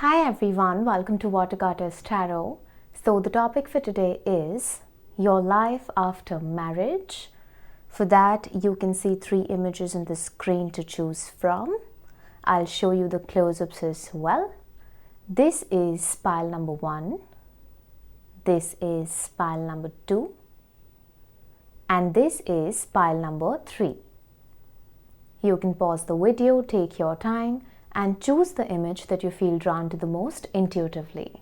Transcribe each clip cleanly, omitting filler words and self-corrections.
Hi everyone, welcome to watergoddesstarot. So the topic for today is your life after marriage. For that you can see 3 images on the screen to choose from. I'll show you the close-ups as well. This is pile number 1. This is pile number 2. And this is pile number 3. You can pause the video, take your time, and choose the image that you feel drawn to the most intuitively.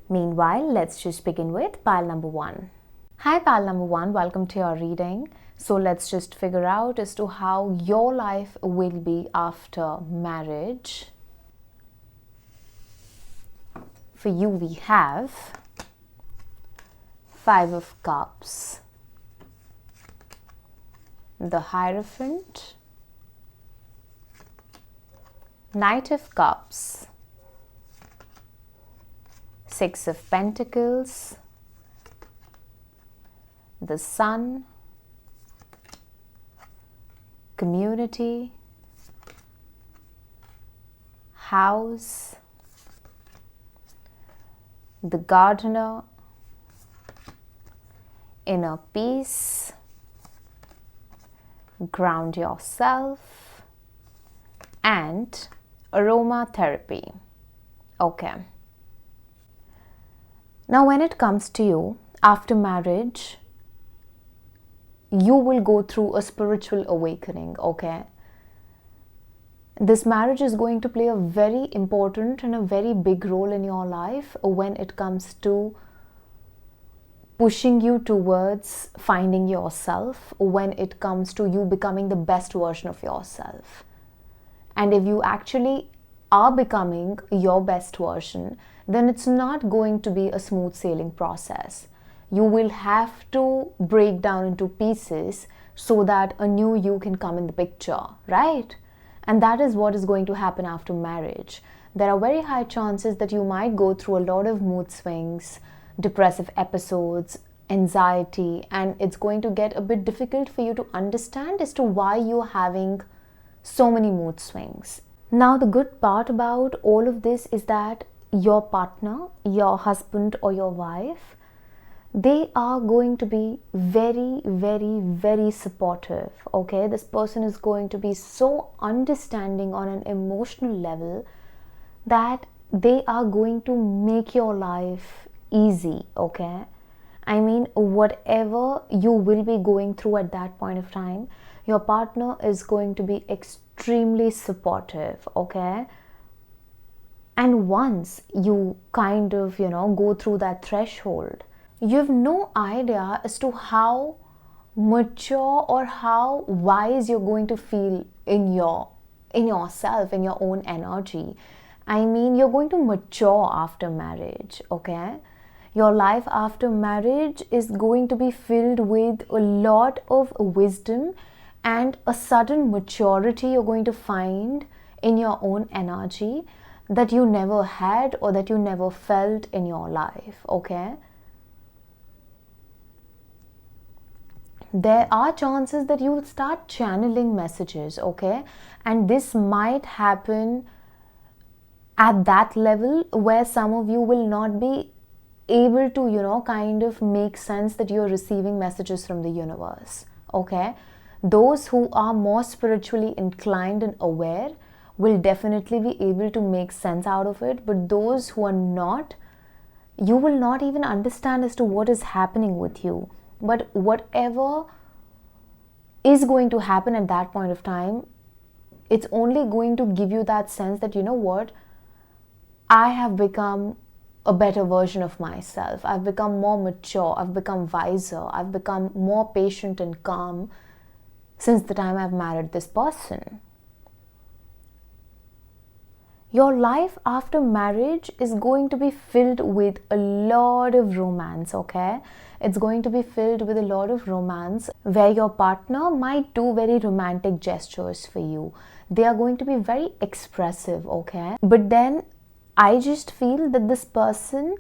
Meanwhile, let's just begin with pile number 1. Hi pile number 1, welcome to your reading. So let's just figure out as to how your life will be after marriage. For you we have 5 of Cups, the Hierophant, Knight of Cups, 6 of Pentacles, the Sun, Community, House, the Gardener, Inner Peace, Ground Yourself, and Aromatherapy. Okay. Now when it comes to you, after marriage, you will go through a spiritual awakening, okay? This marriage is going to play a very important and a very big role in your life when it comes to pushing you towards finding yourself, when it comes to you becoming the best version of yourself. And if you actually are becoming your best version, then it's not going to be a smooth sailing process. You will have to break down into pieces so that a new you can come in the picture, right? And that is what is going to happen after marriage. There are very high chances that you might go through a lot of mood swings, depressive episodes, anxiety, and it's going to get a bit difficult for you to understand as to why you're having so many mood swings. Now the good part about all of this is that your partner, your husband or your wife, they are going to be very, very, very supportive, okay? This person is going to be so understanding on an emotional level that they are going to make your life easy, okay? I mean, whatever you will be going through at that point of time, your partner is going to be extremely supportive, okay? And once you kind of, go through that threshold, you have no idea as to how mature or how wise you're going to feel in yourself, in your own energy. I mean, you're going to mature after marriage, okay? Your life after marriage is going to be filled with a lot of wisdom and a sudden maturity you're going to find in your own energy that you never had or that you never felt in your life, okay? There are chances that you will start channeling messages, okay? And this might happen at that level where some of you will not be able to, kind of make sense that you're receiving messages from the universe, okay? Those who are more spiritually inclined and aware will definitely be able to make sense out of it, but those who are not, you will not even understand as to what is happening with you. But whatever is going to happen at that point of time, it's only going to give you that sense that, you know what, I have become a better version of myself. I've become more mature. I've become wiser. I've become more patient and calm since the time I've married this person. Your life after marriage is going to be filled with a lot of romance, okay? It's going to be filled with a lot of romance where your partner might do very romantic gestures for you. They are going to be very expressive, okay? But then I just feel that this person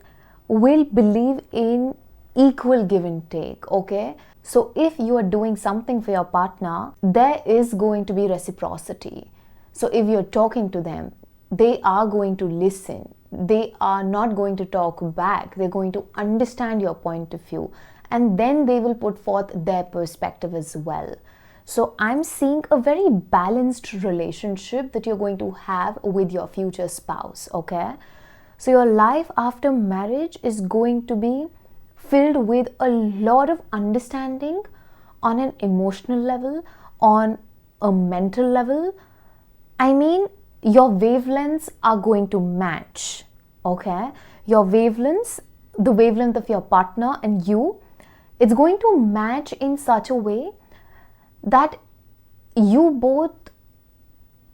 will believe in equal give and take, okay? So if you are doing something for your partner, there is going to be reciprocity. So if you're talking to them, they are going to listen. they are not going to talk back. They're going to understand your point of view, and then they will put forth their perspective as well. So I'm seeing a very balanced relationship that you're going to have with your future spouse, okay? So your life after marriage is going to be filled with a lot of understanding on an emotional level, on a mental level. I mean, your wavelengths are going to match, okay? Your wavelengths, the wavelength of your partner and you, it's going to match in such a way that you both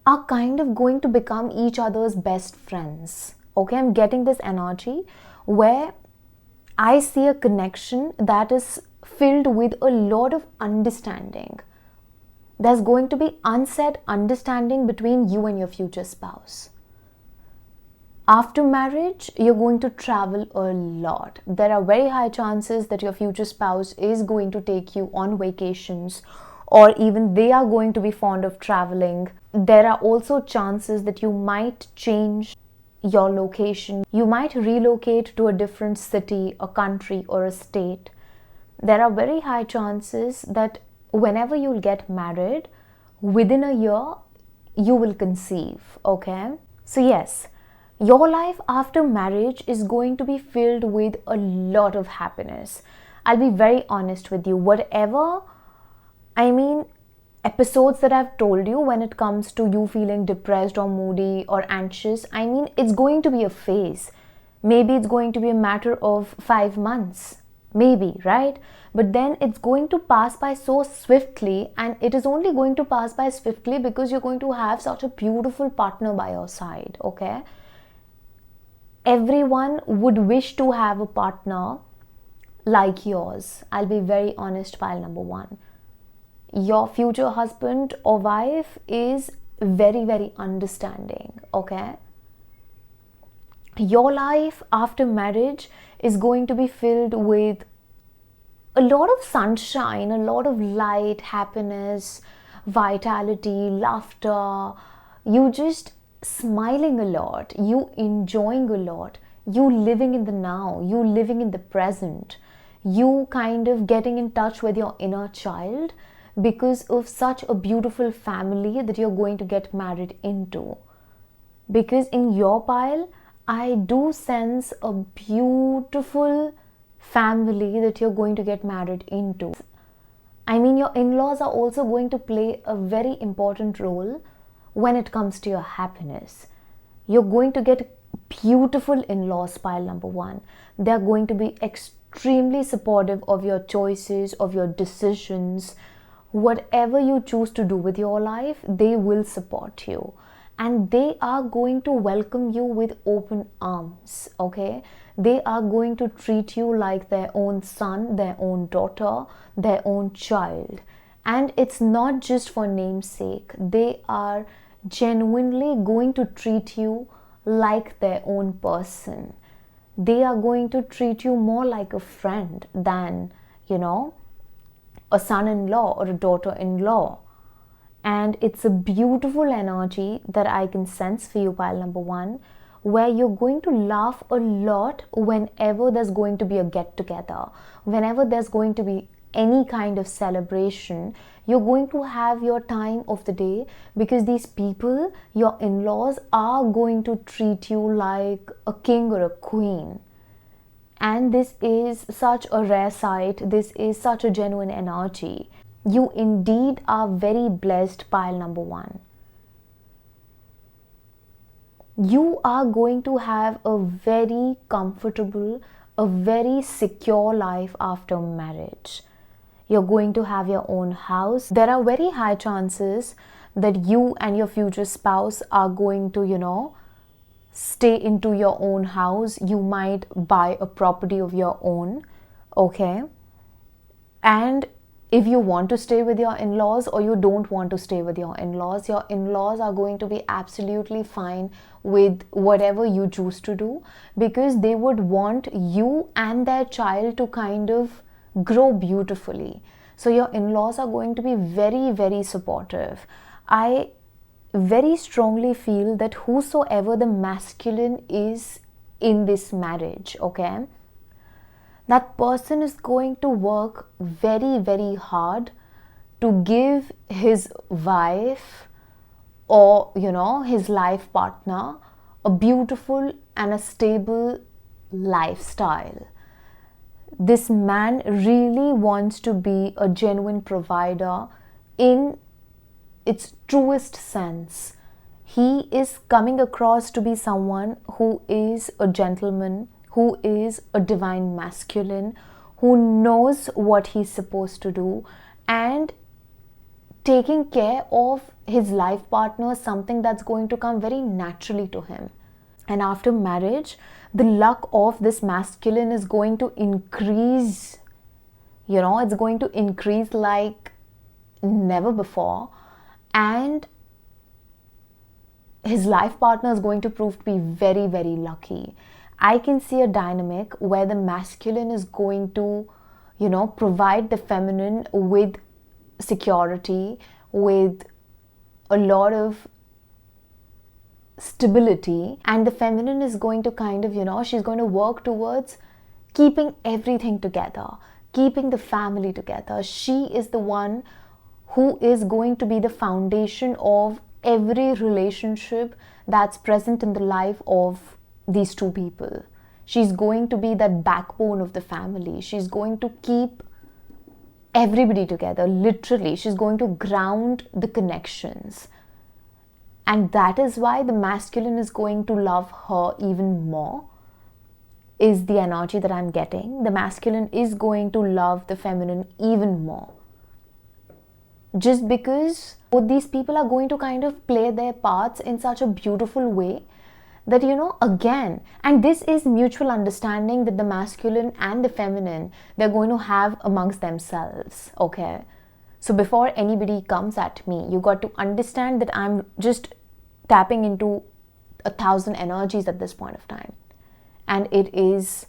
are kind of going to become each other's best friends, okay? I'm getting this energy where I see a connection that is filled with a lot of understanding. There's going to be unsaid understanding between you and your future spouse. After marriage, you're going to travel a lot. There are very high chances that your future spouse is going to take you on vacations, or even they are going to be fond of traveling. There are also chances that you might change your location. You might relocate to a different city, a country, or a state. There are very high chances that whenever you'll get married, within a year, you will conceive, okay? So yes, your life after marriage is going to be filled with a lot of happiness. I'll be very honest with you. Whatever, episodes that I've told you when it comes to you feeling depressed or moody or anxious, it's going to be a phase. Maybe it's going to be a matter of 5 months. Maybe, right? But then it's going to pass by so swiftly, and it is only going to pass by swiftly because you're going to have such a beautiful partner by your side, okay? Everyone would wish to have a partner like yours. I'll be very honest, pile number one. Your future husband or wife is very, very understanding, okay? Your life after marriage is going to be filled with a lot of sunshine, a lot of light, happiness, vitality, laughter. You just smiling a lot, you enjoying a lot, you living in the now, you living in the present, you kind of getting in touch with your inner child because of such a beautiful family that you're going to get married into. Because in your pile, I do sense a beautiful family that you're going to get married into. Your in-laws are also going to play a very important role when it comes to your happiness. You're going to get beautiful in-laws, pile number one. They're going to be extremely supportive of your choices, of your decisions. Whatever you choose to do with your life, they will support you. And they are going to welcome you with open arms, okay? They are going to treat you like their own son, their own daughter, their own child. And it's not just for namesake. They are genuinely going to treat you like their own person. They are going to treat you more like a friend than, a son-in-law or a daughter-in-law. And it's a beautiful energy that I can sense for you, pile number one, where you're going to laugh a lot whenever there's going to be a get-together, whenever there's going to be any kind of celebration. You're going to have your time of the day because these people, your in-laws, are going to treat you like a king or a queen. And this is such a rare sight. This is such a genuine energy. You indeed are very blessed, pile number one. You are going to have a very comfortable, a very secure life after marriage. You're going to have your own house. There are very high chances that you and your future spouse are going to, stay into your own house. You might buy a property of your own, okay? And if you want to stay with your in-laws or you don't want to stay with your in-laws are going to be absolutely fine with whatever you choose to do, because they would want you and their child to kind of grow beautifully. So your in-laws are going to be very, very supportive. I very strongly feel that whosoever the masculine is in this marriage, okay, that person is going to work very, very hard to give his wife or, his life partner a beautiful and a stable lifestyle. This man really wants to be a genuine provider in its truest sense. He is coming across to be someone who is a gentleman, who is a divine masculine, who knows what he's supposed to do, and taking care of his life partner is something that's going to come very naturally to him. And after marriage, the luck of this masculine is going to increase. It's going to increase like never before. And his life partner is going to prove to be very, very lucky. I can see a dynamic where the masculine is going to, provide the feminine with security, with a lot of stability, and the feminine is going to kind of, she's going to work towards keeping everything together, keeping the family together. She is the one who is going to be the foundation of every relationship that's present in the life of these two people. She's going to be that backbone of the family. She's going to keep everybody together, literally. She's going to ground the connections. And that is why the masculine is going to love her even more, is the energy that I'm getting. The masculine is going to love the feminine even more. Just because both these people are going to kind of play their parts in such a beautiful way that, again, and this is mutual understanding that the masculine and the feminine, they're going to have amongst themselves, okay? So before anybody comes at me, you got to understand that I'm just tapping into 1,000 energies at this point of time. And it is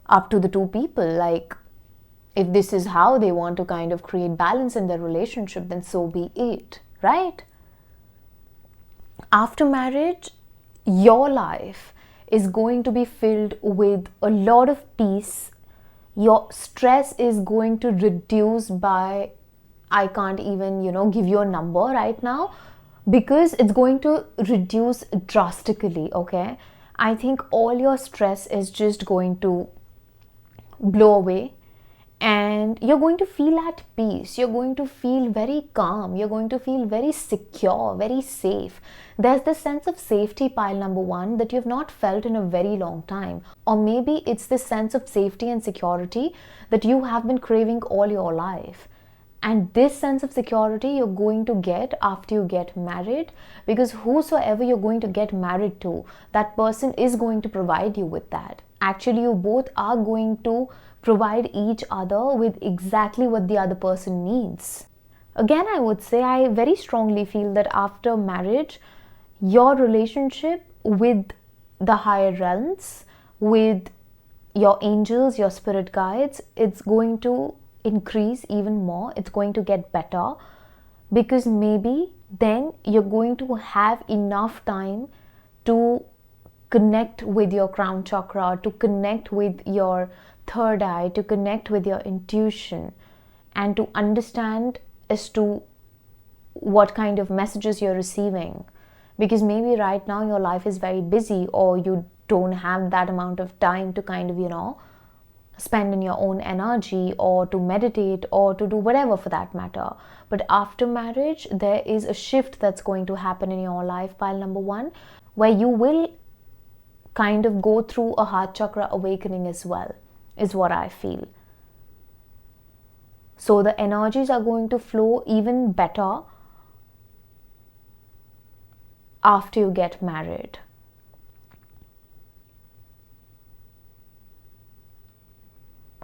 up to the two people. Like, if this is how they want to kind of create balance in their relationship, then so be it, right? After marriage, your life is going to be filled with a lot of peace. Your stress is going to reduce by, I can't even, give you a number right now, because it's going to reduce drastically, okay? I think all your stress is just going to blow away, and you're going to feel at peace. You're going to feel very calm. You're going to feel very secure, very safe. There's this sense of safety, pile number one, that you've not felt in a very long time. Or maybe it's this sense of safety and security that you have been craving all your life. And this sense of security you're going to get after you get married, because whosoever you're going to get married to, that person is going to provide you with that. Actually, you both are going to provide each other with exactly what the other person needs. Again, I would say, I very strongly feel that after marriage, your relationship with the higher realms, with your angels, your spirit guides, it's going to increase even more. It's going to get better, because maybe then you're going to have enough time to connect with your crown chakra, to connect with your third eye, to connect with your intuition, and to understand as to what kind of messages you're receiving. Because maybe right now your life is very busy, or you don't have that amount of time to kind of, spend in your own energy, or to meditate, or to do whatever for that matter. But after marriage, there is a shift that's going to happen in your life, pile number one, where you will kind of go through a heart chakra awakening as well, is what I feel. So the energies are going to flow even better after you get married.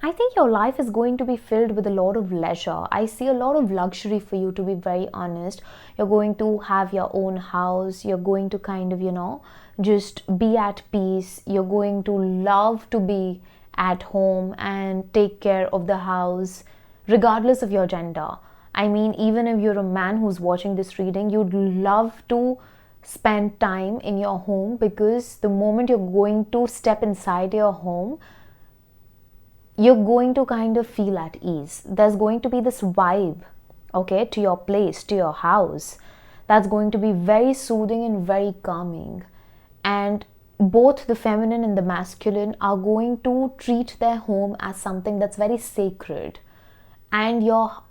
I think your life is going to be filled with a lot of leisure. I see a lot of luxury for you, to be very honest. You're going to have your own house. You're going to kind of, just be at peace. You're going to love to be at home and take care of the house, regardless of your gender. I mean, even if you're a man who's watching this reading, you'd love to spend time in your home, because the moment you're going to step inside your home, you're going to kind of feel at ease. There's going to be this vibe, okay, to your place, to your house, that's going to be very soothing and very calming. And both the feminine and the masculine are going to treat their home as something that's very sacred. And your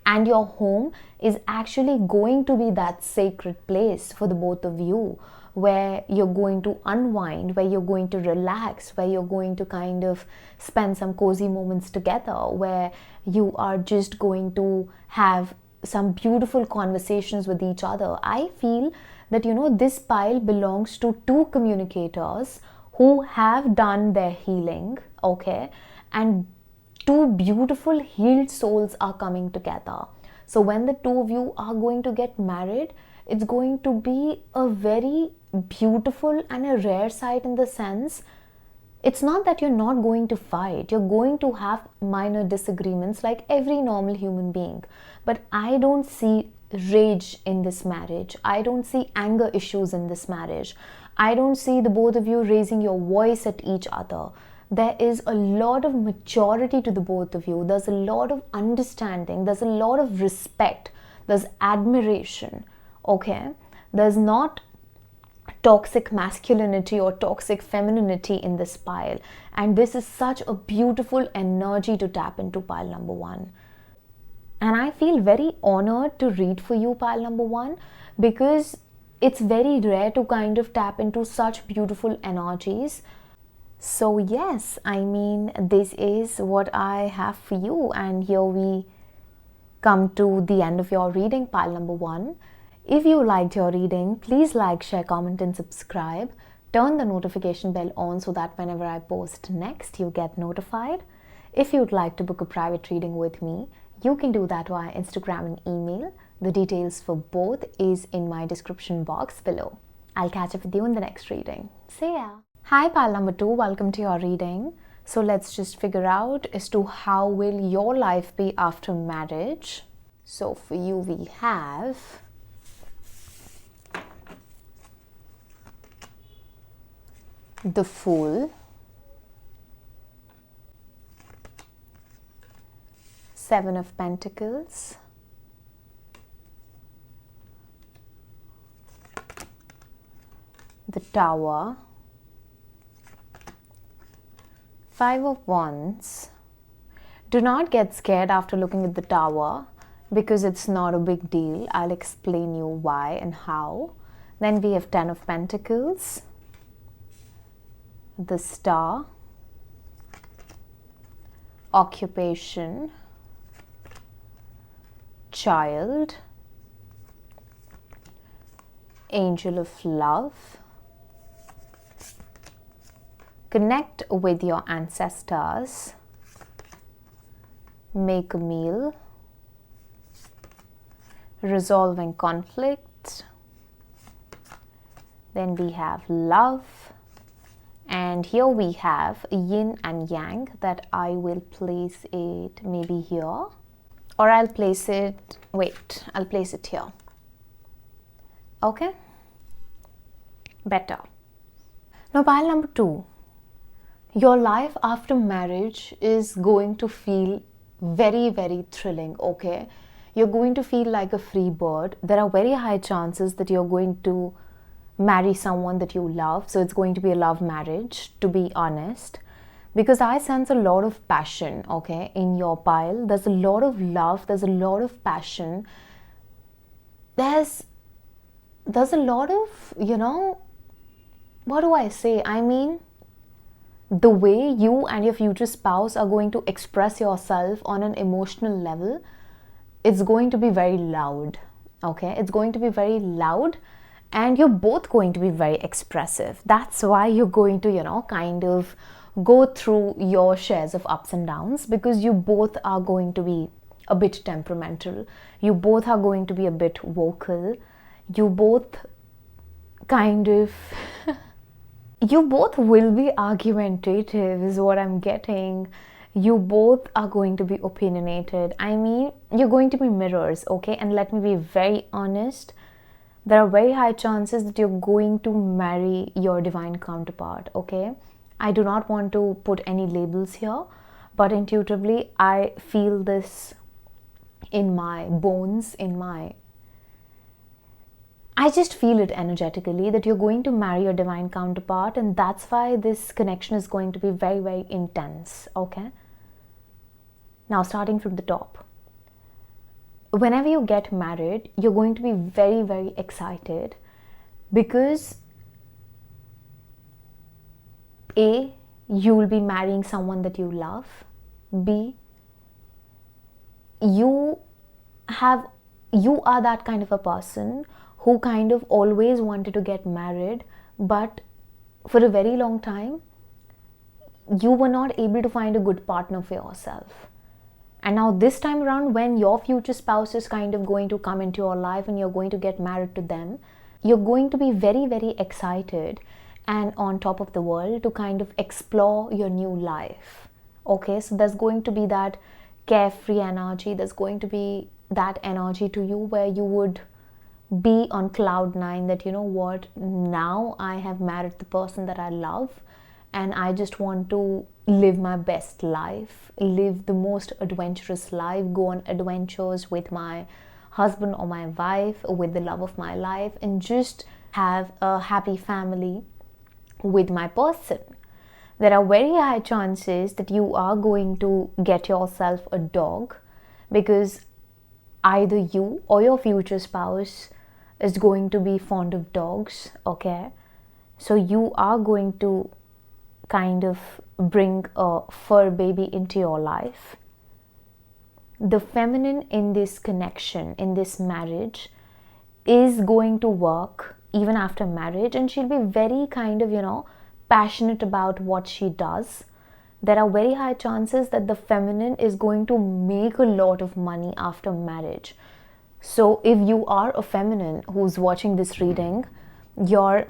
home is actually going to be that sacred place for the both of you, where you're going to unwind, where you're going to relax, where you're going to kind of spend some cozy moments together, where you are just going to have some beautiful conversations with each other. I feel that, this pile belongs to two communicators who have done their healing, okay, and two beautiful healed souls are coming together. So when the two of you are going to get married, it's going to be a very beautiful and a rare sight, in the sense, it's not that you're not going to fight. You're going to have minor disagreements like every normal human being. But I don't see rage in this marriage. I don't see anger issues in this marriage. I don't see the both of you raising your voice at each other. There is a lot of maturity to the both of you. There's a lot of understanding. There's a lot of respect. There's admiration. Okay? There's not toxic masculinity or toxic femininity in this pile. And this is such a beautiful energy to tap into, pile number 1. And I feel very honored to read for you, pile number 1, because it's very rare to kind of tap into such beautiful energies. So yes, I mean, this is what I have for you. And here we come to the end of your reading, pile number 1. If you liked your reading, please like, share, comment and subscribe. Turn the notification bell on so that whenever I post next, you get notified. If you'd like to book a private reading with me, you can do that via Instagram and email. The details for both is in my description box below. I'll catch up with you in the next reading. See ya! Hi pile number 2, welcome to your reading. So let's just figure out as to how will your life be after marriage. So for you we have the Fool, Seven of Pentacles, the Tower, Five of Wands. Do not get scared after looking at the Tower, because it's not a big deal. I'll explain you why and how. Then we have Ten of Pentacles, the Star, Occupation, Child, Angel of Love. Connect with your ancestors. Make a meal. Resolving conflict. Then we have Love. And here we have Yin and Yang, that I will place it maybe here. Or I'll place it, I'll place it here. Okay? Better. Now pile number 2. Your life after marriage is going to feel very, very thrilling, okay? You're going to feel like a free bird. There are very high chances that you're going to marry someone that you love. So it's going to be a love marriage, to be honest. Because I sense a lot of passion, okay, in your pile. There's a lot of love. There's a lot of passion. There's a lot of, what do I say? I mean, the way you and your future spouse are going to express yourself on an emotional level, it's going to be very loud, okay? It's going to be very loud, and you're both going to be very expressive. That's why you're going to, kind of go through your shares of ups and downs, because you both are going to be a bit temperamental. You both are going to be a bit vocal. You both kind of... you both will be argumentative is what I'm getting. You both are going to be opinionated. I mean, you're going to be mirrors, okay? And let me be very honest. there are very high chances that you're going to marry your divine counterpart, okay? I do not want to put any labels here, but intuitively, I feel this in my bones, I just feel it energetically that you're going to marry your divine counterpart, and that's why this connection is going to be very, very intense, okay? Now, starting from the top. Whenever you get married, you're going to be very, very excited because A, you will be marrying someone that you love. B, you are that kind of a person who kind of always wanted to get married, but for a very long time, you were not able to find a good partner for yourself. And now this time around, when your future spouse is kind of going to come into your life and you're going to get married to them, you're going to be very, very excited and on top of the world to kind of explore your new life. Okay, so there's going to be that carefree energy. There's going to be that energy to you where you would be on cloud nine that, you know what, now I have married the person that I love and I just want to live my best life, live the most adventurous life, go on adventures with my husband or my wife, with the love of my life, and just have a happy family with my person. There are very high chances that you are going to get yourself a dog because either you or your future spouse is going to be fond of dogs, okay? So you are going to kind of bring a fur baby into your life. The feminine in this connection, in this marriage, is going to work even after marriage, and she'll be very kind of, passionate about what she does. There are very high chances that the feminine is going to make a lot of money after marriage. So if you are a feminine who's watching this reading, your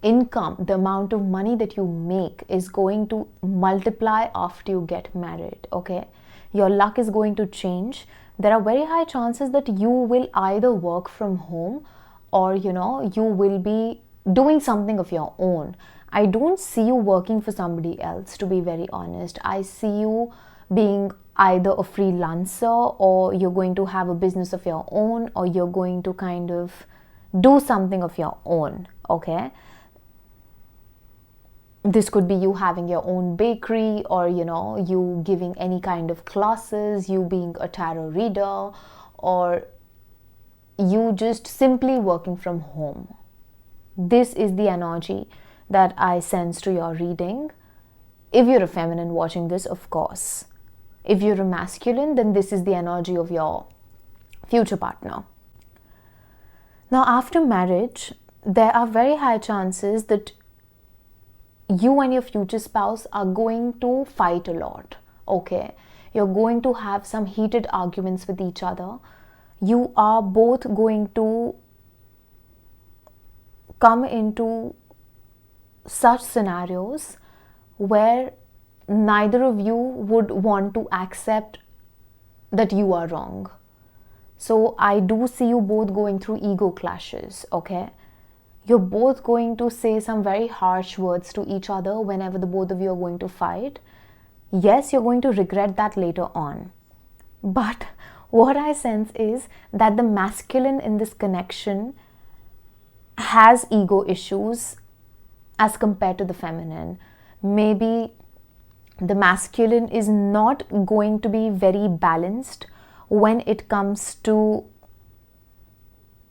income, the amount of money that you make is going to multiply after you get married, okay? Your luck is going to change. There are very high chances that you will either work from home or, you will be doing something of your own. I don't see you working for somebody else, to be very honest. I see you being either a freelancer, or you're going to have a business of your own, or you're going to kind of do something of your own, okay? This could be you having your own bakery, or, you giving any kind of classes, you being a tarot reader, or you just simply working from home. This is the energy that I sense to your reading. If you're a feminine watching this, of course. If you're a masculine, then this is the energy of your future partner. Now, after marriage, there are very high chances that you and your future spouse are going to fight a lot, okay? You're going to have some heated arguments with each other. You are both going to come into such scenarios where neither of you would want to accept that you are wrong. So I do see you both going through ego clashes, okay? You're both going to say some very harsh words to each other whenever the both of you are going to fight. Yes, you're going to regret that later on. But what I sense is that the masculine in this connection has ego issues as compared to the feminine. Maybe the masculine is not going to be very balanced when it comes to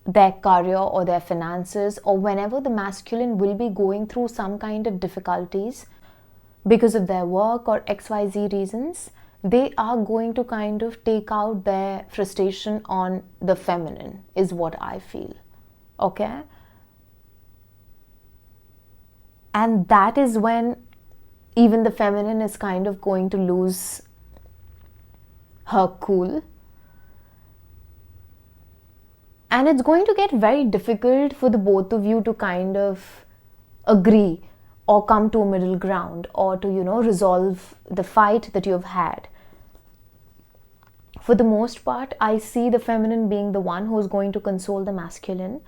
their career or their finances, or whenever the masculine will be going through some kind of difficulties because of their work or XYZ reasons, they are going to kind of take out their frustration on the feminine, is what I feel, okay? And that is when even the feminine is kind of going to lose her cool. And it's going to get very difficult for the both of you to kind of agree or come to a middle ground, or to, resolve the fight that you've had. For the most part, I see the feminine being the one who's going to console the masculine,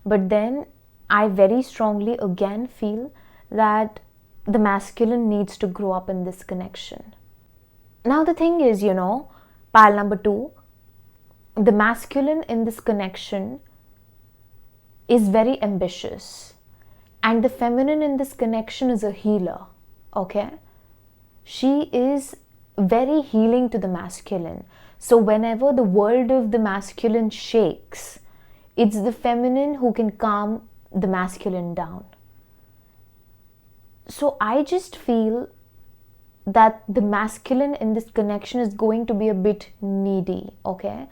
But then I very strongly again feel that the masculine needs to grow up in this connection. Now the thing is, pile number 2, the masculine in this connection is very ambitious, and the feminine in this connection is a healer. Okay, she is very healing to the masculine. So whenever the world of the masculine shakes, it's the feminine who can calm the masculine down. So I just feel that the masculine in this connection is going to be a bit needy, okay?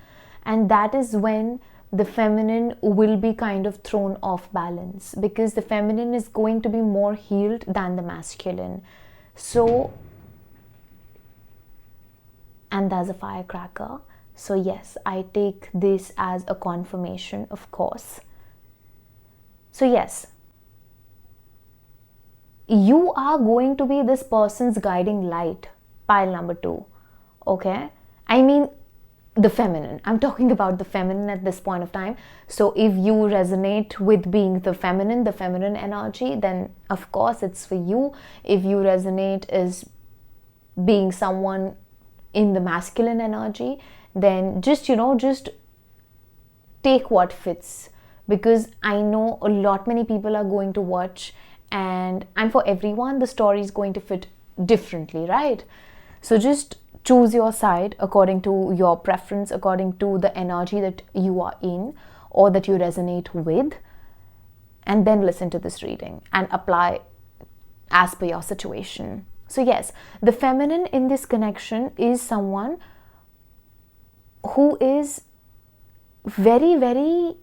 And that is when the feminine will be kind of thrown off balance, because the feminine is going to be more healed than the masculine. So, and that's a firecracker. So yes, I take this as a confirmation, of course. So yes, you are going to be this person's guiding light, pile number 2, okay? I mean, the feminine. I'm talking about the feminine at this point of time. So if you resonate with being the feminine energy, then of course it's for you. If you resonate as being someone in the masculine energy, then just take what fits, because I know many people are going to watch, and for everyone the story is going to fit differently, right? So just choose your side according to your preference, according to the energy that you are in or that you resonate with, and then listen to this reading and apply as per your situation. So yes, the feminine in this connection is someone who is very, very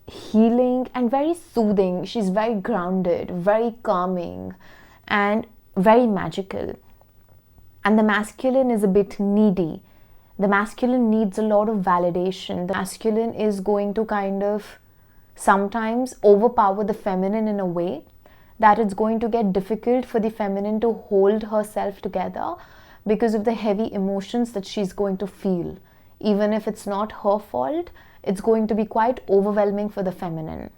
healing and very soothing. She's very grounded, very calming, and very magical. And the masculine is a bit needy. The masculine needs a lot of validation. The masculine is going to kind of sometimes overpower the feminine in a way that it's going to get difficult for the feminine to hold herself together because of the heavy emotions that she's going to feel. Even if it's not her fault, it's going to be quite overwhelming for the feminine.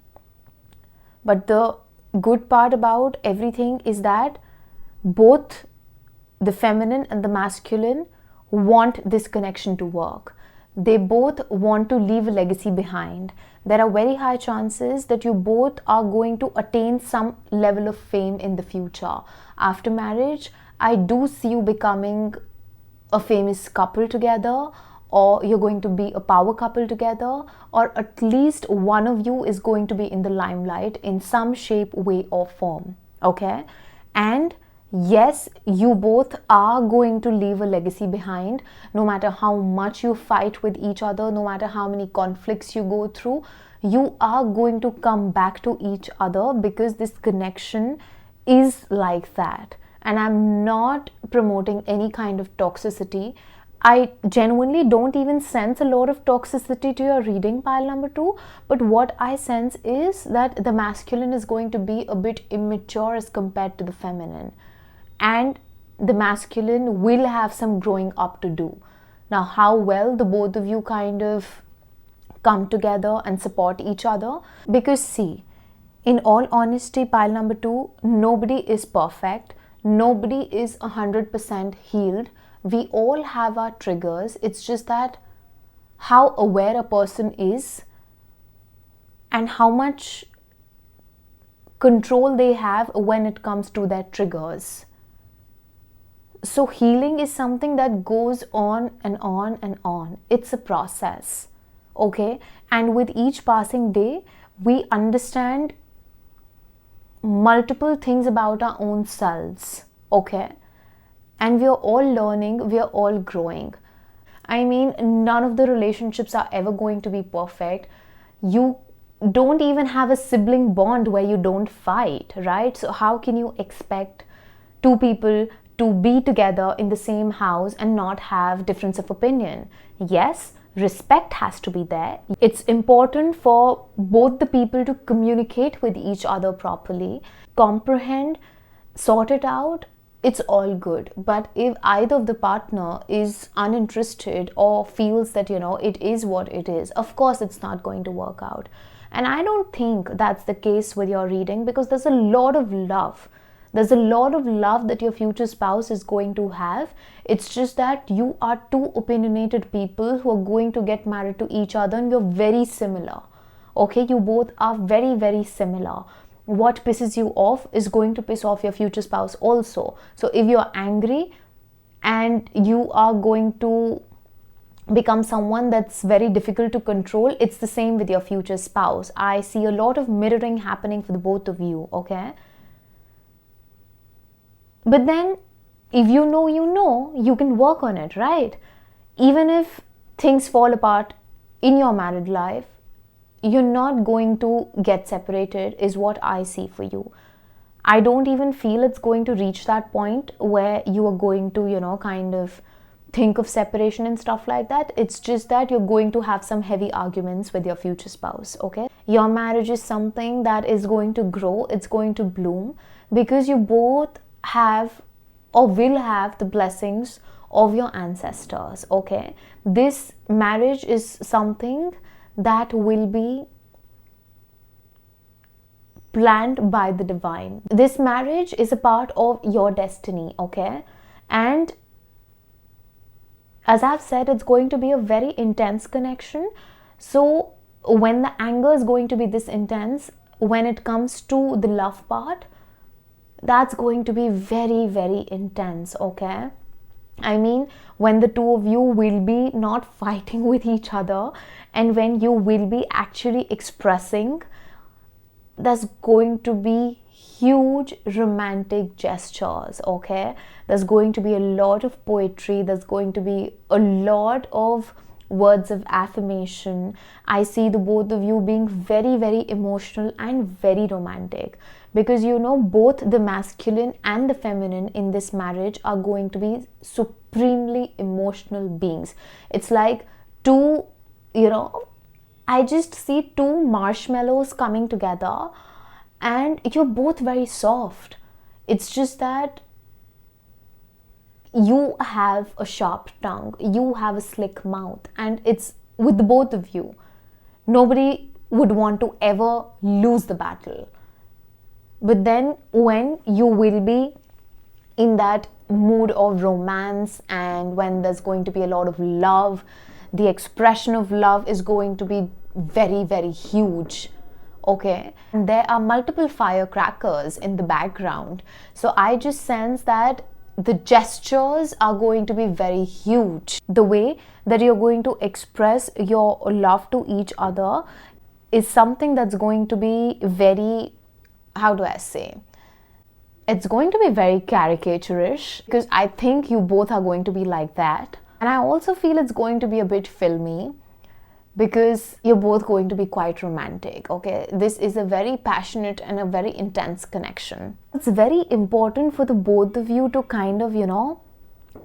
But the good part about everything is that both the feminine and the masculine want this connection to work. They both want to leave a legacy behind. There are very high chances that you both are going to attain some level of fame in the future. After marriage, I do see you becoming a famous couple together, or you're going to be a power couple together, or at least one of you is going to be in the limelight in some shape, way or form, okay? And yes, you both are going to leave a legacy behind. No matter how much you fight with each other, no matter how many conflicts you go through, you are going to come back to each other, because this connection is like that. And I'm not promoting any kind of toxicity. I genuinely don't even sense a lot of toxicity to your reading, pile number 2. But what I sense is that the masculine is going to be a bit immature as compared to the feminine. And the masculine will have some growing up to do. Now, how well the both of you kind of come together and support each other. Because see, in all honesty, pile number 2, nobody is perfect. Nobody is 100% healed. We all have our triggers. It's just that how aware a person is and how much control they have when it comes to their triggers. So healing is something that goes on and on and on. It's a process, okay? And with each passing day, we understand multiple things about our own selves, okay? And we are all learning, we are all growing. I mean, none of the relationships are ever going to be perfect. You don't even have a sibling bond where you don't fight, right? So how can you expect two people to be together in the same house and not have difference of opinion? Yes, respect has to be there. It's important for both the people to communicate with each other properly, comprehend, sort it out. It's all good. But if either of the partner is uninterested or feels that, it is what it is, of course it's not going to work out. And I don't think that's the case with your reading, because there's a lot of love. There's a lot of love that your future spouse is going to have. It's just that you are two opinionated people who are going to get married to each other, and you're very similar. Okay, you both are very, very similar. What pisses you off is going to piss off your future spouse also. So if you're angry and you are going to become someone that's very difficult to control, it's the same with your future spouse. I see a lot of mirroring happening for the both of you, okay? But then, if you know, you can work on it, right? Even if things fall apart in your married life, you're not going to get separated, is what I see for you. I don't even feel it's going to reach that point where you are going to, kind of think of separation and stuff like that. It's just that you're going to have some heavy arguments with your future spouse, okay? Your marriage is something that is going to grow, it's going to bloom, because you both have or will have the blessings of your ancestors, okay? This marriage is something that will be planned by the divine. This marriage is a part of your destiny, okay? And as I've said, it's going to be a very intense connection. So when the anger is going to be this intense, when it comes to the love part, that's going to be very, very intense, okay? I mean, when the two of you will be not fighting with each other, and when you will be actually expressing, there's going to be huge romantic gestures, okay? There's going to be a lot of poetry, there's going to be a lot of words of affirmation. I see the both of you being very, very emotional and very romantic, because both the masculine and the feminine in this marriage are going to be supremely emotional beings. It's like two, I just see two marshmallows coming together, and you're both very soft. It's just that you have a sharp tongue, you have a slick mouth, and it's with the both of you. Nobody would want to ever lose the battle. But then when you will be in that mood of romance, and when there's going to be a lot of love, the expression of love is going to be very, very huge, okay? And there are multiple firecrackers in the background. So I just sense that the gestures are going to be very huge. The way that you're going to express your love to each other is something that's going to be very, how do I say? It's going to be very caricaturish, because I think you both are going to be like that. And I also feel it's going to be a bit filmy, because you're both going to be quite romantic, okay? This is a very passionate and a very intense connection. It's very important for the both of you to kind of,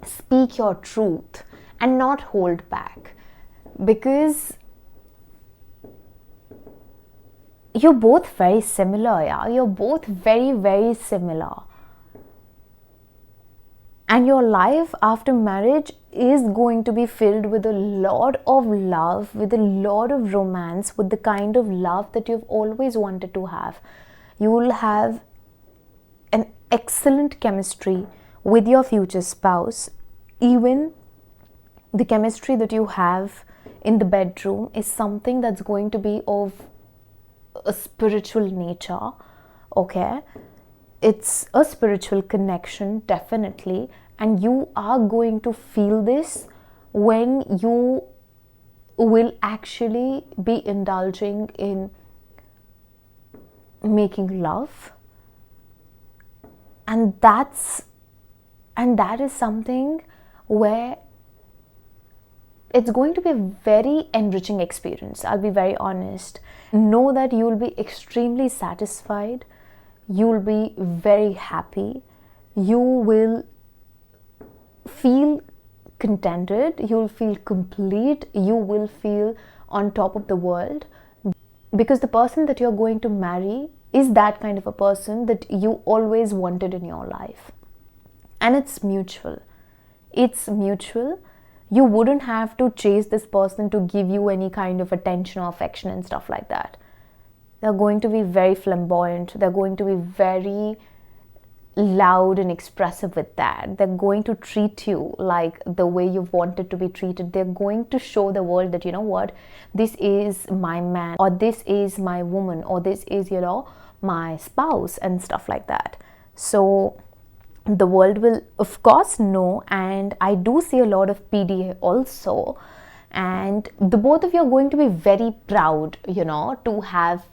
speak your truth and not hold back, because you're both very similar, yeah? You're both very, very similar. And your life after marriage is going to be filled with a lot of love, with a lot of romance, with the kind of love that you've always wanted to have. You will have an excellent chemistry with your future spouse. Even the chemistry that you have in the bedroom is something that's going to be of a spiritual nature, okay? It's a spiritual connection, definitely, and you are going to feel this when you will actually be indulging in making love. And that is something where it's going to be a very enriching experience. I'll be very honest. Know that you'll be extremely satisfied. You'll be very happy. You will feel contented. You'll feel complete. You will feel on top of the world, because the person that you're going to marry is that kind of a person that you always wanted in your life. And it's mutual. It's mutual. You wouldn't have to chase this person to give you any kind of attention or affection and stuff like that. They're going to be very flamboyant. They're going to be very loud and expressive with that. They're going to treat you like the way you've wanted to be treated. They're going to show the world that, you know what, this is my man, or this is my woman, or this is, you know, my spouse, and stuff like that. So the world will of course know. And I do see a lot of PDA also, and the both of you are going to be very proud, you know, to have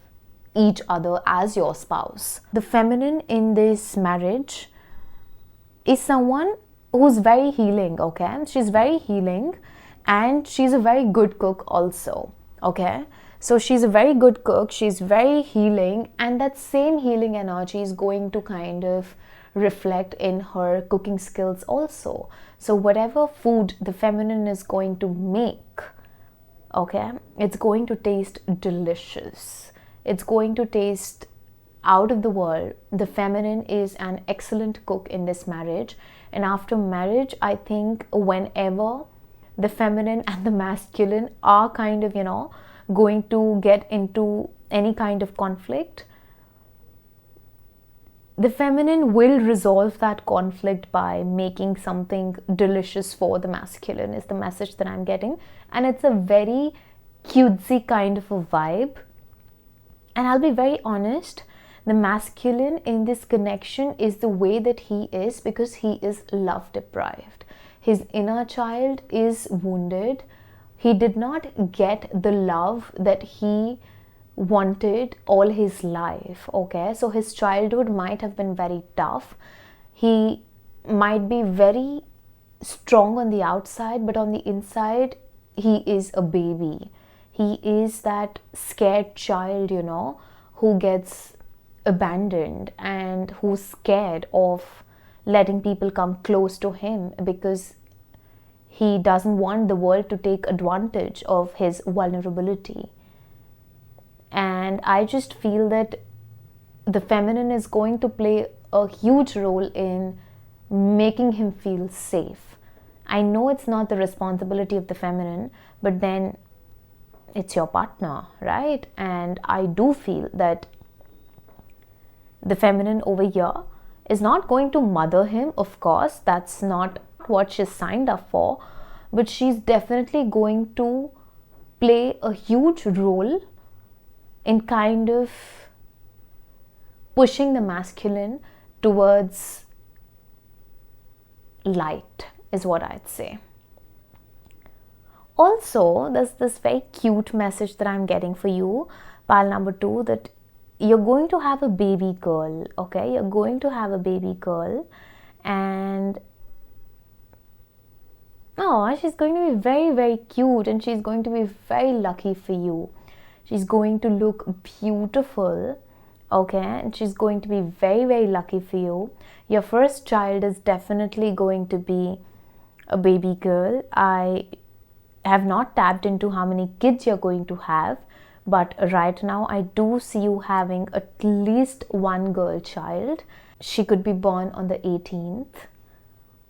each other as your spouse. The feminine in this marriage is someone who's very healing, okay? She's very healing, and she's a very good cook also, okay? So she's a very good cook, she's very healing, and that same healing energy is going to kind of reflect in her cooking skills also. So whatever food the feminine is going to make, okay, it's going to taste delicious. It's going to taste out of the world. The feminine is an excellent cook in this marriage. And after marriage, I think whenever the feminine and the masculine are kind of, you know, going to get into any kind of conflict, the feminine will resolve that conflict by making something delicious for the masculine, is the message that I'm getting. And it's a very cutesy kind of a vibe. And I'll be very honest, the masculine in this connection is the way that he is because he is love deprived. His inner child is wounded. He did not get the love that he wanted all his life, okay? So his childhood might have been very tough. He might be very strong on the outside, but on the inside, he is a baby. He is that scared child, you know, who gets abandoned and who's scared of letting people come close to him because he doesn't want the world to take advantage of his vulnerability. And I just feel that the feminine is going to play a huge role in making him feel safe. I know it's not the responsibility of the feminine, but then it's your partner, right? And I do feel that the feminine over here is not going to mother him, of course. That's not what she's signed up for. But she's definitely going to play a huge role in kind of pushing the masculine towards light, is what I'd say. Also, there's this very cute message that I'm getting for you, pile number 2, that you're going to have a baby girl, okay? You're going to have a baby girl, and oh, she's going to be very, very cute, and she's going to be very lucky for you. She's going to look beautiful, okay? And she's going to be very, very lucky for you. Your first child is definitely going to be a baby girl. I have not tapped into how many kids you're going to have, but right now I do see you having at least one girl child. She could be born on the 18th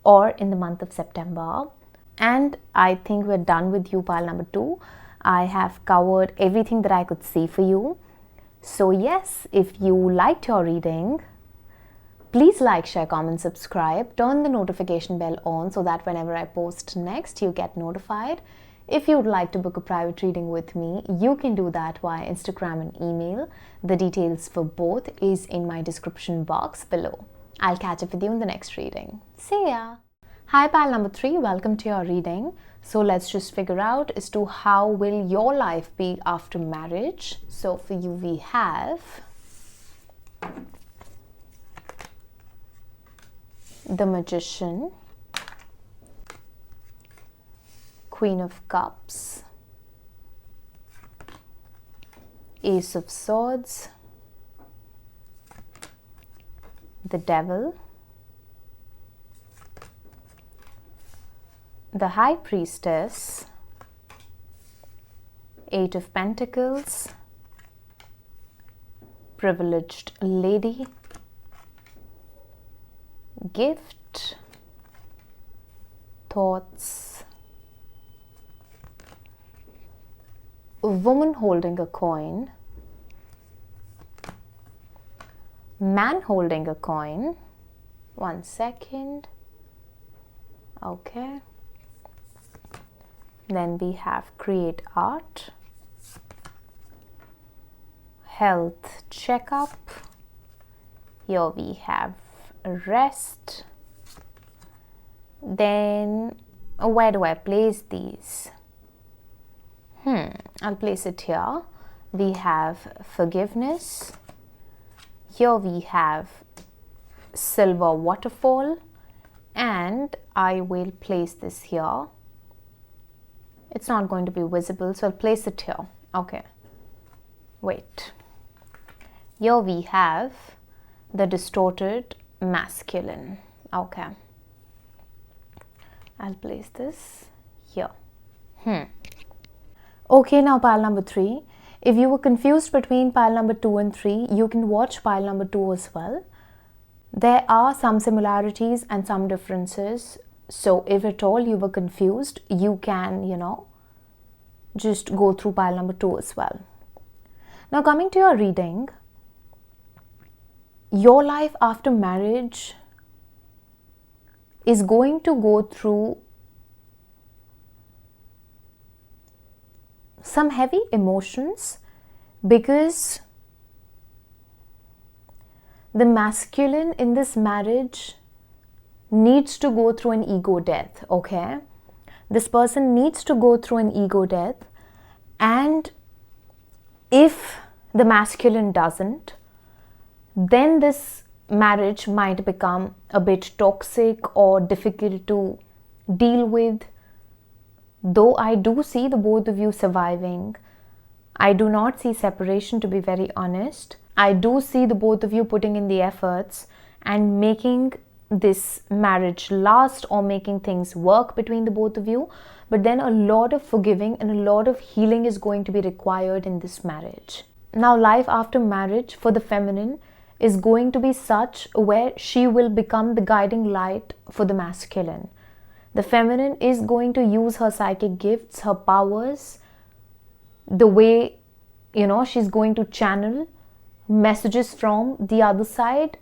or in the month of September. And I think we're done with you, pile number 2. I have covered everything that I could see for you. So yes, if you liked your reading, please like, share, comment, subscribe, turn the notification bell on so that whenever I post next, you get notified. If you would like to book a private reading with me, you can do that via Instagram and email. The details for both is in my description box below. I'll catch up with you in the next reading. See ya! Hi pile number 3, welcome to your reading. So let's just figure out as to how will your life be after marriage. So for you we have the Magician, Queen of Cups, Ace of Swords, the Devil, the High Priestess, Eight of Pentacles, Privileged Lady, Gift, Thoughts, a woman holding a coin, man holding a coin. 1 second. Okay. Then we have create art, health checkup. Here we have rest. Then where do I place these? I'll place it here. We have forgiveness. Here we have silver waterfall, and I will place this here. It's not going to be visible, so I'll place it here. Okay, wait. Here we have the distorted masculine. Okay, I'll place this here. Okay, now pile number 3. If you were confused between pile number 2 and 3, you can watch pile number 2 as well. There are some similarities and some differences. So if at all you were confused, you can, just go through pile number 2 as well. Now coming to your reading, your life after marriage is going to go through some heavy emotions, because the masculine in this marriage needs to go through an ego death. Okay, this person needs to go through an ego death, and if the masculine doesn't, then this marriage might become a bit toxic or difficult to deal with. Though I do see the both of you surviving, I do not see separation, to be very honest. I do see the both of you putting in the efforts and making this marriage last, or making things work between the both of you. But then a lot of forgiving and a lot of healing is going to be required in this marriage. Now, life after marriage for the feminine is going to be such where she will become the guiding light for the masculine. The feminine is going to use her psychic gifts, her powers, the way, she's going to channel messages from the other side,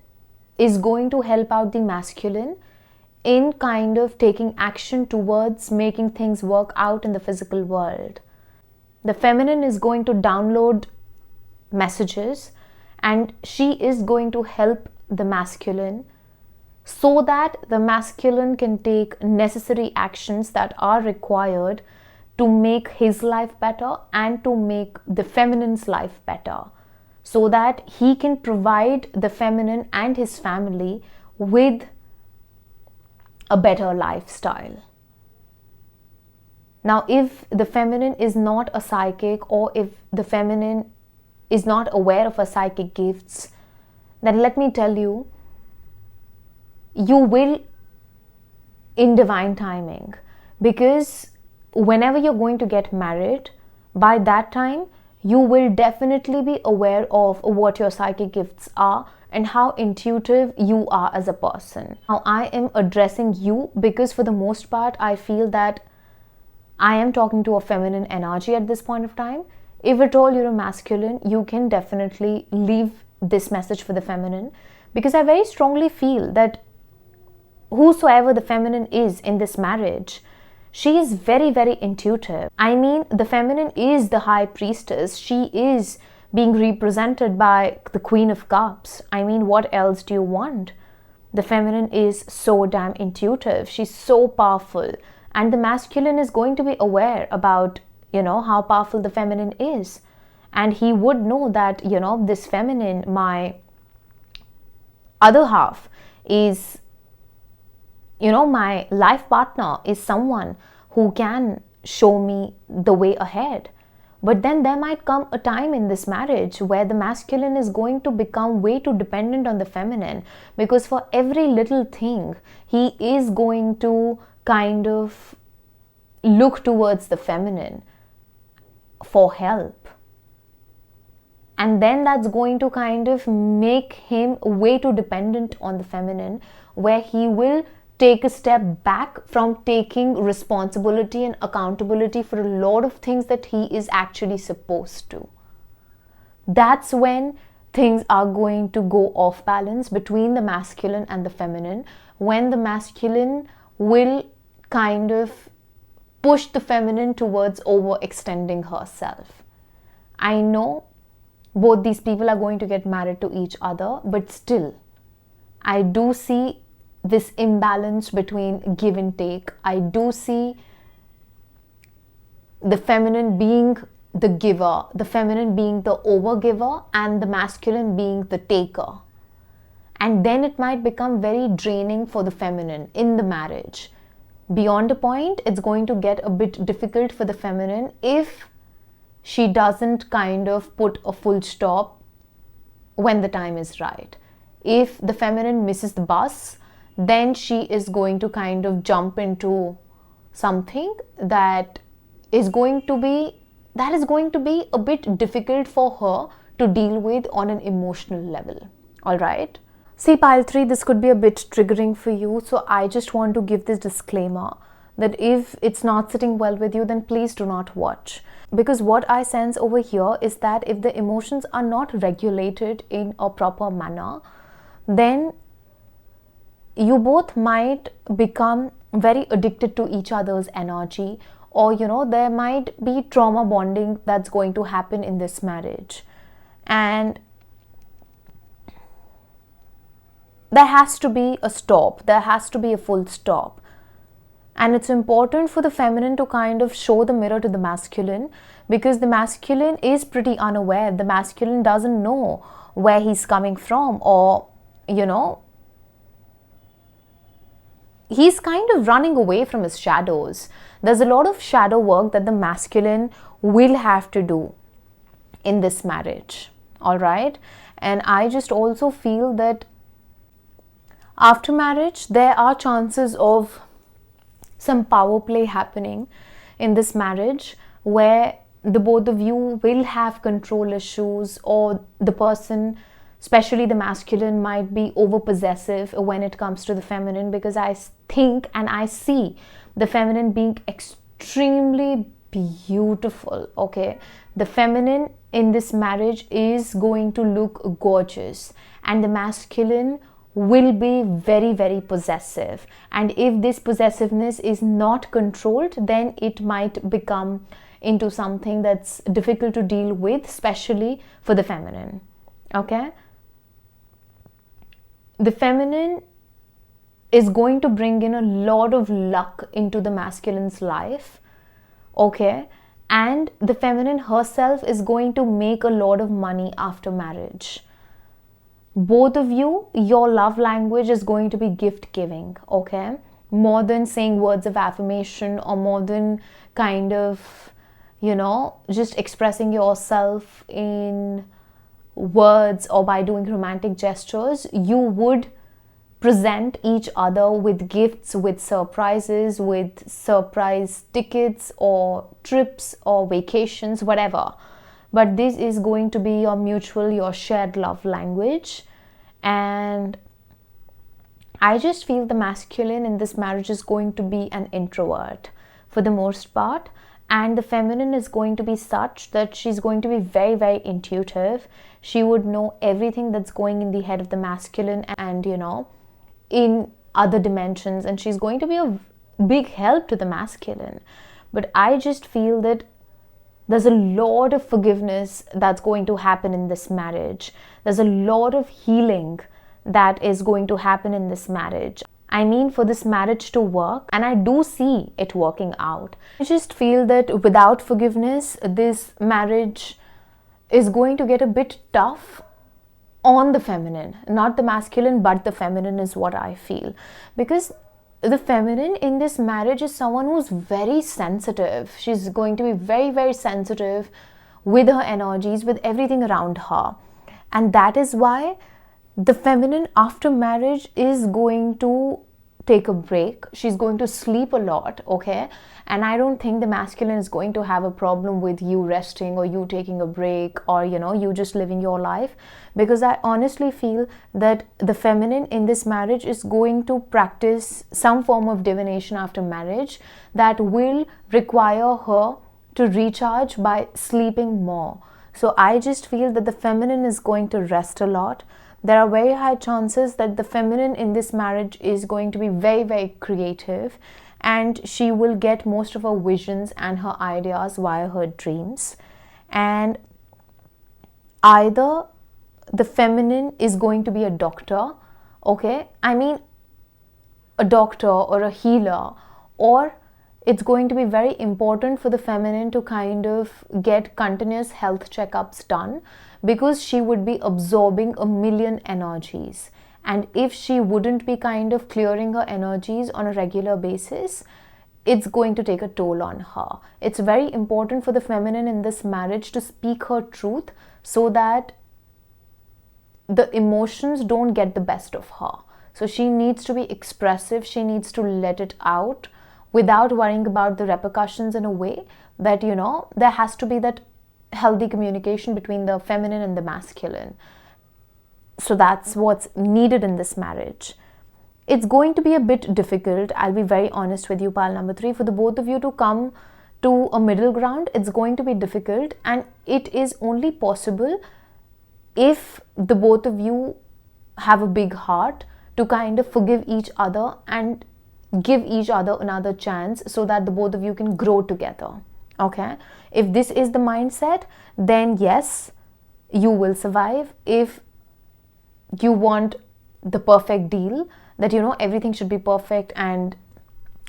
is going to help out the masculine in kind of taking action towards making things work out in the physical world. The feminine is going to download messages, and she is going to help the masculine so that the masculine can take necessary actions that are required to make his life better and to make the feminine's life better, so that he can provide the feminine and his family with a better lifestyle. Now, if the feminine is not a psychic, or if the feminine is not aware of her psychic gifts, then let me tell you, you will in divine timing, because whenever you're going to get married, by that time you will definitely be aware of what your psychic gifts are and how intuitive you are as a person. Now, I am addressing you because for the most part I feel that I am talking to a feminine energy at this point of time. If at all you're a masculine, you can definitely leave this message for the feminine, because I very strongly feel that whosoever the feminine is in this marriage, she is very, very intuitive. I mean, the feminine is the high priestess. She is being represented by the Queen of Cups. I mean, what else do you want? The feminine is so damn intuitive. She's so powerful. And the masculine is going to be aware about, how powerful the feminine is. And he would know that, this feminine, my other half, is my life partner, is someone who can show me the way ahead. But then there might come a time in this marriage where the masculine is going to become way too dependent on the feminine, because for every little thing, he is going to kind of look towards the feminine for help. And then that's going to kind of make him way too dependent on the feminine, where he will take a step back from taking responsibility and accountability for a lot of things that he is actually supposed to. That's when things are going to go off balance between the masculine and the feminine, when the masculine will kind of push the feminine towards overextending herself. I know both these people are going to get married to each other, but still, I do see this imbalance between give and take. I do see the feminine being the giver, the feminine being the overgiver, and the masculine being the taker. And then it might become very draining for the feminine in the marriage. Beyond a point, it's going to get a bit difficult for the feminine if she doesn't kind of put a full stop when the time is right. If the feminine misses the bus, then she is going to kind of jump into something that is going to be a bit difficult for her to deal with on an emotional level. All right. See, pile 3, this could be a bit triggering for you. So I just want to give this disclaimer that if it's not sitting well with you, then please do not watch. Because what I sense over here is that if the emotions are not regulated in a proper manner, then you both might become very addicted to each other's energy, or there might be trauma bonding that's going to happen in this marriage. And there has to be a stop, there has to be a full stop. And it's important for the feminine to kind of show the mirror to the masculine, because the masculine is pretty unaware. The masculine doesn't know where he's coming from, or he's kind of running away from his shadows. There's a lot of shadow work that the masculine will have to do in this marriage. All right. And I just also feel that after marriage, there are chances of some power play happening in this marriage, where the both of you will have control issues, or the person, especially the masculine, might be over possessive when it comes to the feminine, because I think and I see the feminine being extremely beautiful. Okay, the feminine in this marriage is going to look gorgeous, and the masculine will be very, very possessive. And if this possessiveness is not controlled, then it might become into something that's difficult to deal with, especially for the feminine. Okay, the feminine is going to bring in a lot of luck into the masculine's life. Okay, and the feminine herself is going to make a lot of money after marriage. Both of you, your love language is going to be gift giving. Okay, more than saying words of affirmation, or more than kind of just expressing yourself in words or by doing romantic gestures. You would present each other with gifts, with surprises, with surprise tickets or trips or vacations, whatever. But this is going to be your mutual, your shared love language. And I just feel the masculine in this marriage is going to be an introvert for the most part. And the feminine is going to be such that she's going to be very, very intuitive. She would know everything that's going in the head of the masculine and, in other dimensions. And she's going to be a big help to the masculine. But I just feel that there's a lot of forgiveness that's going to happen in this marriage. There's a lot of healing that is going to happen in this marriage. I mean, for this marriage to work, and I do see it working out. I just feel that without forgiveness, this marriage is going to get a bit tough on the feminine. Not the masculine, but the feminine is what I feel. Because the feminine in this marriage is someone who's very sensitive. She's going to be very, very sensitive with her energies, with everything around her. And that is why the feminine after marriage is going to take a break. She's going to sleep a lot, okay? And I don't think the masculine is going to have a problem with you resting or you taking a break or, you just living your life. Because I honestly feel that the feminine in this marriage is going to practice some form of divination after marriage that will require her to recharge by sleeping more. So I just feel that the feminine is going to rest a lot. There are very high chances that the feminine in this marriage is going to be very, very creative, and she will get most of her visions and her ideas via her dreams. And either the feminine is going to be a doctor, okay? I mean, a doctor or a healer, or it's going to be very important for the feminine to kind of get continuous health checkups done, because she would be absorbing a million energies. And if she wouldn't be kind of clearing her energies on a regular basis, it's going to take a toll on her. It's very important for the feminine in this marriage to speak her truth, so that the emotions don't get the best of her. So she needs to be expressive, she needs to let it out without worrying about the repercussions, in a way that, you know, there has to be that healthy communication between the feminine and the masculine. So that's what's needed in this marriage. It's going to be a bit difficult, I'll be very honest with you, pile number 3, for the both of you to come to a middle ground. It's going to be difficult, and it is only possible if the both of you have a big heart to kind of forgive each other and give each other another chance, so that the both of you can grow together. Okay, if this is the mindset, then yes, you will survive. If you want the perfect deal, that, you know, everything should be perfect, and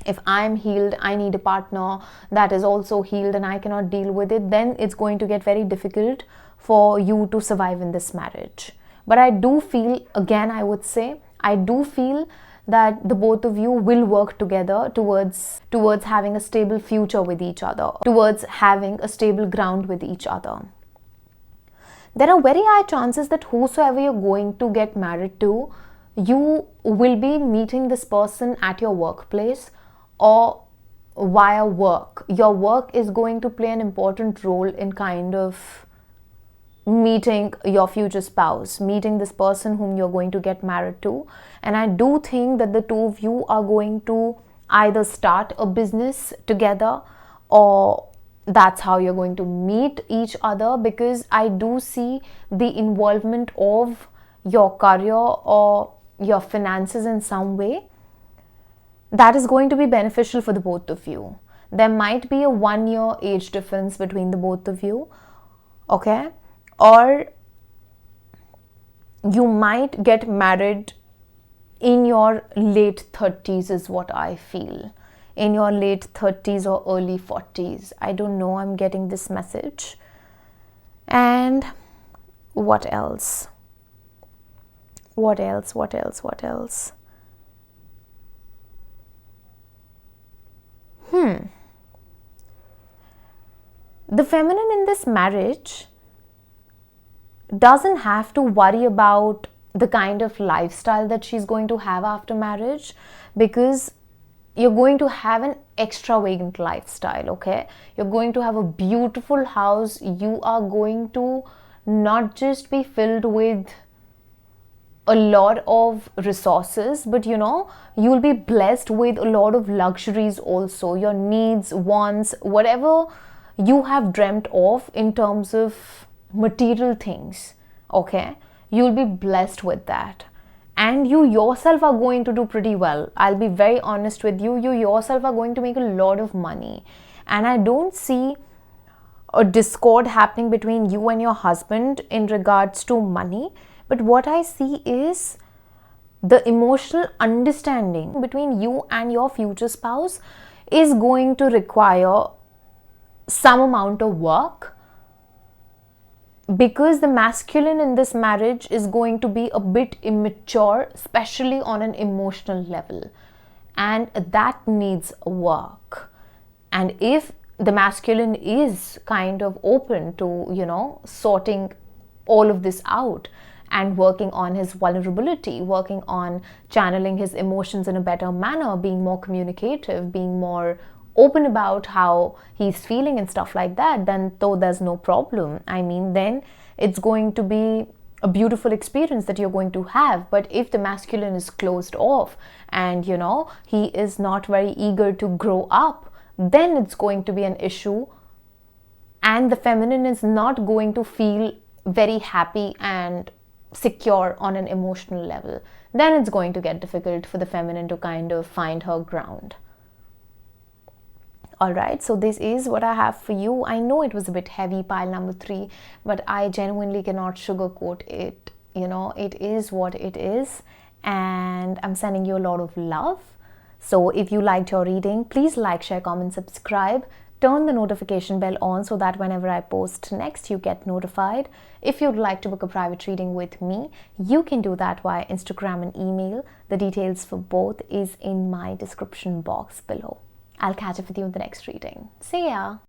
if I'm healed, I need a partner that is also healed and I cannot deal with it, then it's going to get very difficult for you to survive in this marriage. But I do feel, again, I would say, I do feel that the both of you will work together towards having a stable future with each other, towards having a stable ground with each other. There are very high chances that whosoever you're going to get married to, you will be meeting this person at your workplace or via work. Your work is going to play an important role in kind of meeting your future spouse, meeting this person whom you're going to get married to. And I do think that the two of you are going to either start a business together, or that's how you're going to meet each other, because I do see the involvement of your career or your finances in some way that is going to be beneficial for the both of you. There might be a 1-year age difference between the both of you, okay? Or you might get married in your late 30s is what I feel. In your late 30s or early 40s. I don't know, I'm getting this message. And what else? What else? The feminine in this marriage doesn't have to worry about the kind of lifestyle that she's going to have after marriage, because you're going to have an extravagant lifestyle, okay? You're going to have a beautiful house. You are going to not just be filled with a lot of resources, but, you know, you'll be blessed with a lot of luxuries also. Your needs, wants, whatever you have dreamt of in terms of material things, okay, you'll be blessed with that. And you yourself are going to do pretty well. I'll be very honest with you. You yourself are going to make a lot of money. And I don't see a discord happening between you and your husband in regards to money. But what I see is the emotional understanding between you and your future spouse is going to require some amount of work, because the masculine in this marriage is going to be a bit immature, especially on an emotional level, and that needs work. And if the masculine is kind of open to, you know, sorting all of this out and working on his vulnerability, working on channeling his emotions in a better manner, being more communicative, being more open about how he's feeling and stuff like that, then though there's no problem. I mean, then it's going to be a beautiful experience that you're going to have. But if the masculine is closed off and, you know, he is not very eager to grow up, then it's going to be an issue. and the feminine is not going to feel very happy and secure on an emotional level, then it's going to get difficult for the feminine to kind of find her ground. Alright, so this is what I have for you. I know it was a bit heavy, pile number 3, but I genuinely cannot sugarcoat it. You know, it is what it is, and I'm sending you a lot of love. So if you liked your reading, please like, share, comment, subscribe. Turn the notification bell on so that whenever I post next, you get notified. If you'd like to book a private reading with me, you can do that via Instagram and email. The details for both is in my description box below. I'll catch up with you in the next reading. See ya!